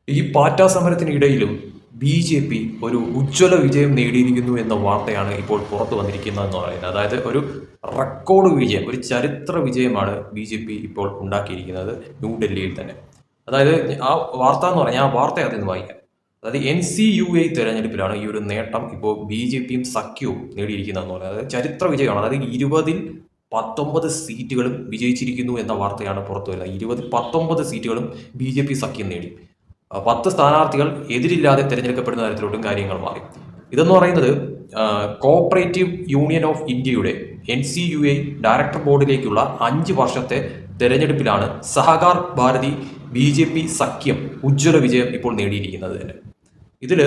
ഈ പാറ്റാ സമരത്തിനിടയിലും ബി.ജെ.പി. ഒരു ഉജ്ജ്വല വിജയം നേടിയിരിക്കുന്നു എന്ന വാർത്തയാണ് ഇപ്പോൾ പുറത്തു വന്നിരിക്കുന്നതെന്ന് പറയുന്നത്. അതായത് ഒരു റെക്കോർഡ് വിജയം, ഒരു ചരിത്ര വിജയമാണ് ബി.ജെ.പി. ഇപ്പോൾ ഉണ്ടാക്കിയിരിക്കുന്നത് ന്യൂഡൽഹിയിൽ തന്നെ. അതായത് ആ വാർത്ത എന്ന് പറഞ്ഞാൽ ആ വാർത്ത അതിന്ന് വായിക്കാം. അതായത് NCUA തെരഞ്ഞെടുപ്പിലാണ് ഈ ഒരു നേട്ടം ഇപ്പോൾ ബി.ജെ.പിയും സഖ്യവും നേടിയിരിക്കുന്നതെന്ന് പറയുന്നത്. അതായത് ചരിത്ര വിജയമാണ്. അതായത് 20ൽ 19 സീറ്റുകളും വിജയിച്ചിരിക്കുന്നു എന്ന വാർത്തയാണ് പുറത്തു വരുന്നത്. 20ൽ 19 സീറ്റുകളും ബി.ജെ.പി. സഖ്യം നേടി. 10 സ്ഥാനാർത്ഥികൾ എതിരില്ലാതെ തിരഞ്ഞെടുക്കപ്പെടുന്ന തരത്തിലോട്ടും കാര്യങ്ങൾ മാറി. ഇതെന്ന് പറയുന്നത് കോഓപ്പറേറ്റീവ് യൂണിയൻ ഓഫ് ഇന്ത്യയുടെ NCUA ഡയറക്ടർ ബോർഡിലേക്കുള്ള 5 വർഷത്തെ തെരഞ്ഞെടുപ്പിലാണ് സഹകാർ ഭാരതി ബി.ജെ.പി. സഖ്യം ഉജ്ജ്വല വിജയം ഇപ്പോൾ നേടിയിരിക്കുന്നത് തന്നെ. ഇതിൽ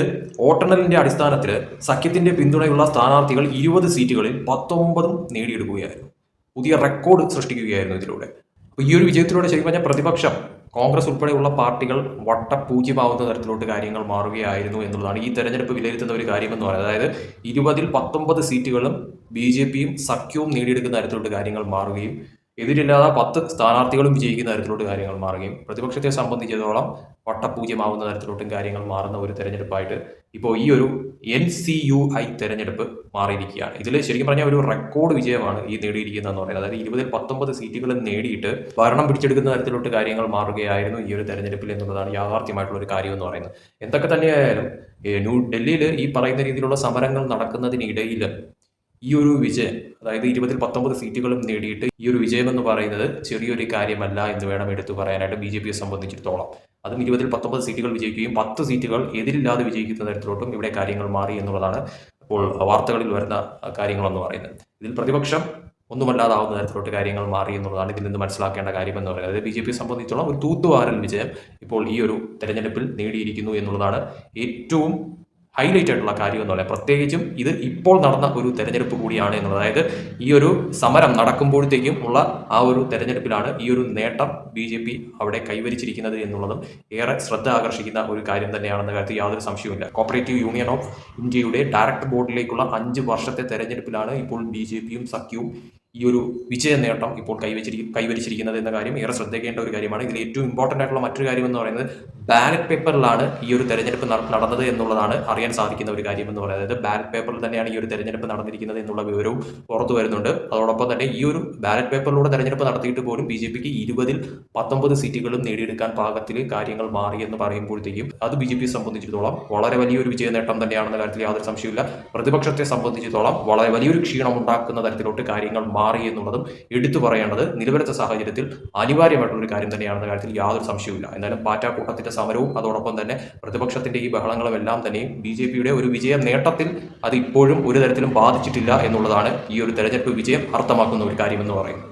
വോട്ടെണ്ണലിന്റെ അടിസ്ഥാനത്തിൽ സഖ്യത്തിന്റെ പിന്തുണയുള്ള സ്ഥാനാർത്ഥികൾ 20 സീറ്റുകളിൽ 19 നേടിയെടുക്കുകയായിരുന്നു. പുതിയ റെക്കോർഡ് സൃഷ്ടിക്കുകയായിരുന്നു ഇതിലൂടെ. അപ്പോൾ ഈ ഒരു വിജയത്തിലൂടെ ശരിക്കും പറഞ്ഞാൽ പ്രതിപക്ഷം കോൺഗ്രസ് ഉൾപ്പെടെയുള്ള പാർട്ടികൾ വട്ടപൂജ്യമാവുന്ന തരത്തിലോട്ട് കാര്യങ്ങൾ മാറുകയായിരുന്നു എന്നുള്ളതാണ് ഈ തെരഞ്ഞെടുപ്പ് വിലയിരുത്തുന്ന ഒരു കാര്യമെന്ന് പറയുന്നത്. അതായത് 20ൽ 19 സീറ്റുകളും ബി.ജെ.പിയും സഖ്യവും നേടിയെടുക്കുന്ന തരത്തിലോട്ട് കാര്യങ്ങൾ മാറുകയും എതിരില്ലാതെ 10 സ്ഥാനാർത്ഥികളും വിജയിക്കുന്ന തരത്തിലോട്ട് കാര്യങ്ങൾ മാറുകയും പ്രതിപക്ഷത്തെ സംബന്ധിച്ചിടത്തോളം വട്ടപൂജ്യമാവുന്ന തരത്തിലോട്ടും കാര്യങ്ങൾ മാറുന്ന ഒരു തെരഞ്ഞെടുപ്പായിട്ട് ഇപ്പോൾ ഈ ഒരു NCUI തെരഞ്ഞെടുപ്പ് മാറിയിരിക്കുകയാണ്. ഇതിൽ ശരിക്കും പറഞ്ഞാൽ ഒരു റെക്കോർഡ് വിജയമാണ് ഈ നേടിയിരിക്കുന്നതെന്ന് പറയുന്നത്. അതായത് 20ൽ 19 സീറ്റുകൾ നേടിയിട്ട് ഭരണം പിടിച്ചെടുക്കുന്ന തരത്തിലോട്ട് കാര്യങ്ങൾ മാറുകയായിരുന്നു ഈ ഒരു തെരഞ്ഞെടുപ്പിൽ എന്നുള്ളതാണ് യാഥാർത്ഥ്യമായിട്ടുള്ള ഒരു കാര്യം എന്ന് പറയുന്നത്. എന്തൊക്കെ തന്നെയായാലും ന്യൂഡൽഹിയിൽ ഈ പറയുന്ന രീതിയിലുള്ള സമരങ്ങൾ നടക്കുന്നതിനിടയിൽ ഈ ഒരു വിജയം, അതായത് 20ൽ 19 സീറ്റുകളും നേടിയിട്ട് ഈ ഒരു വിജയം എന്ന് പറയുന്നത് ചെറിയൊരു കാര്യമല്ല എന്ന് വേണം എടുത്തു പറയാനായിട്ട് ബി.ജെ.പിയെ സംബന്ധിച്ചിടത്തോളം. അതും 20ൽ 19 സീറ്റുകൾ വിജയിക്കുകയും 10 സീറ്റുകൾ എതിരില്ലാതെ വിജയിക്കുന്ന തരത്തിലോട്ടും ഇവിടെ കാര്യങ്ങൾ മാറി എന്നുള്ളതാണ് ഇപ്പോൾ വാർത്തകളിൽ വരുന്ന കാര്യങ്ങളെന്ന് പറയുന്നത്. ഇതിൽ പ്രതിപക്ഷം ഒന്നുമല്ലാതാവുന്ന തരത്തിലോട്ട് കാര്യങ്ങൾ മാറി എന്നുള്ളതാണ് ഇതിൽ നിന്ന് മനസ്സിലാക്കേണ്ട കാര്യം എന്ന് പറയുന്നത്. അതായത് ബി.ജെ.പിയെ സംബന്ധിച്ചിടത്തോളം ഒരു തൂത്തുവാരൽ വിജയം ഇപ്പോൾ ഈ ഒരു തെരഞ്ഞെടുപ്പിൽ നേടിയിരിക്കുന്നു എന്നുള്ളതാണ് ഏറ്റവും ഹൈലൈറ്റ് ആയിട്ടുള്ള കാര്യം എന്ന് പറയാം. പ്രത്യേകിച്ചും ഇത് ഇപ്പോൾ നടന്ന ഒരു തെരഞ്ഞെടുപ്പ് കൂടിയാണ് എന്നുള്ളത്. അതായത് ഈ ഒരു സമരം നടക്കുമ്പോഴത്തേക്കും ഉള്ള ആ ഒരു തെരഞ്ഞെടുപ്പിലാണ് ഈ ഒരു നേട്ടം ബി.ജെ.പി. അവിടെ കൈവരിച്ചിരിക്കുന്നത് എന്നുള്ളതും ഏറെ ശ്രദ്ധ ആകർഷിക്കുന്ന ഒരു കാര്യം തന്നെയാണെന്ന കാര്യത്തിൽ യാതൊരു സംശയവുമില്ല. കോഓപ്പറേറ്റീവ് യൂണിയൻ ഓഫ് ഇന്ത്യയുടെ ഡയറക്ടർ ബോർഡിലേക്കുള്ള 5 വർഷത്തെ തെരഞ്ഞെടുപ്പിലാണ് ഇപ്പോൾ ബി.ജെ.പിയും സഖ്യവും ഈ ഒരു വിജയ നേട്ടം ഇപ്പോൾ കൈവരിച്ചിരിക്കുന്നത് എന്ന കാര്യം ഏറെ ശ്രദ്ധിക്കേണ്ട ഒരു കാര്യമാണ്. ഇതിൽ ഏറ്റവും ഇമ്പോർട്ടൻ്റ് ആയിട്ടുള്ള മറ്റൊരു കാര്യം എന്ന് പറയുന്നത് ബാലറ്റ് പേപ്പറിലാണ് ഈ ഒരു തെരഞ്ഞെടുപ്പ് നടന്നത് എന്നുള്ളതാണ് അറിയാൻ സാധിക്കുന്ന ഒരു കാര്യം എന്ന് പറയുന്നത്. ബാലറ്റ് പേപ്പറിൽ തന്നെയാണ് ഈ ഒരു തെരഞ്ഞെടുപ്പ് നടന്നിരിക്കുന്നത് എന്നുള്ള വിവരവും പുറത്തു വരുന്നുണ്ട്. അതോടൊപ്പം തന്നെ ഈ ഒരു ബാലറ്റ് പേപ്പറിലൂടെ തെരഞ്ഞെടുപ്പ് നടത്തിയിട്ട് പോലും ബി.ജെ.പിക്ക് 20ൽ 19 സീറ്റുകളും നേടിയെടുക്കാൻ പാകത്തിൽ കാര്യങ്ങൾ മാറി എന്ന് പറയുമ്പോഴത്തേക്കും അത് ബി.ജെ.പിയെ സംബന്ധിച്ചിടത്തോളം വളരെ വലിയൊരു വിജയ നേട്ടം തന്നെയാണെന്ന കാര്യത്തിൽ യാതൊരു സംശയമില്ല. പ്രതിപക്ഷത്തെ സംബന്ധിച്ചിടത്തോളം വളരെ വലിയൊരു ക്ഷീണം ഉണ്ടാക്കുന്ന തരത്തിലോട്ട് കാര്യങ്ങൾ മാറി എന്നുള്ളതും എടുത്തു പറയേണ്ടത് നിലവിലത്തെ സാഹചര്യത്തിൽ അനിവാര്യമായിട്ടുള്ള ഒരു കാര്യം തന്നെയാണെന്ന കാര്യത്തിൽ യാതൊരു സംശയവുമില്ല. എന്നാലും പാറ്റാക്കൂട്ടത്തിന്റെ സമരവും അതോടൊപ്പം തന്നെ പ്രതിപക്ഷത്തിന്റെ ഈ ബഹളങ്ങളും എല്ലാം തന്നെയും ബി.ജെ.പിയുടെ ഒരു വിജയ നേട്ടത്തിൽ അത് ഇപ്പോഴും ഒരു തരത്തിലും ബാധിച്ചിട്ടില്ല എന്നുള്ളതാണ് ഈ ഒരു തെരഞ്ഞെടുപ്പ് വിജയം അർത്ഥമാക്കുന്ന ഒരു കാര്യമെന്ന് പറയുന്നത്.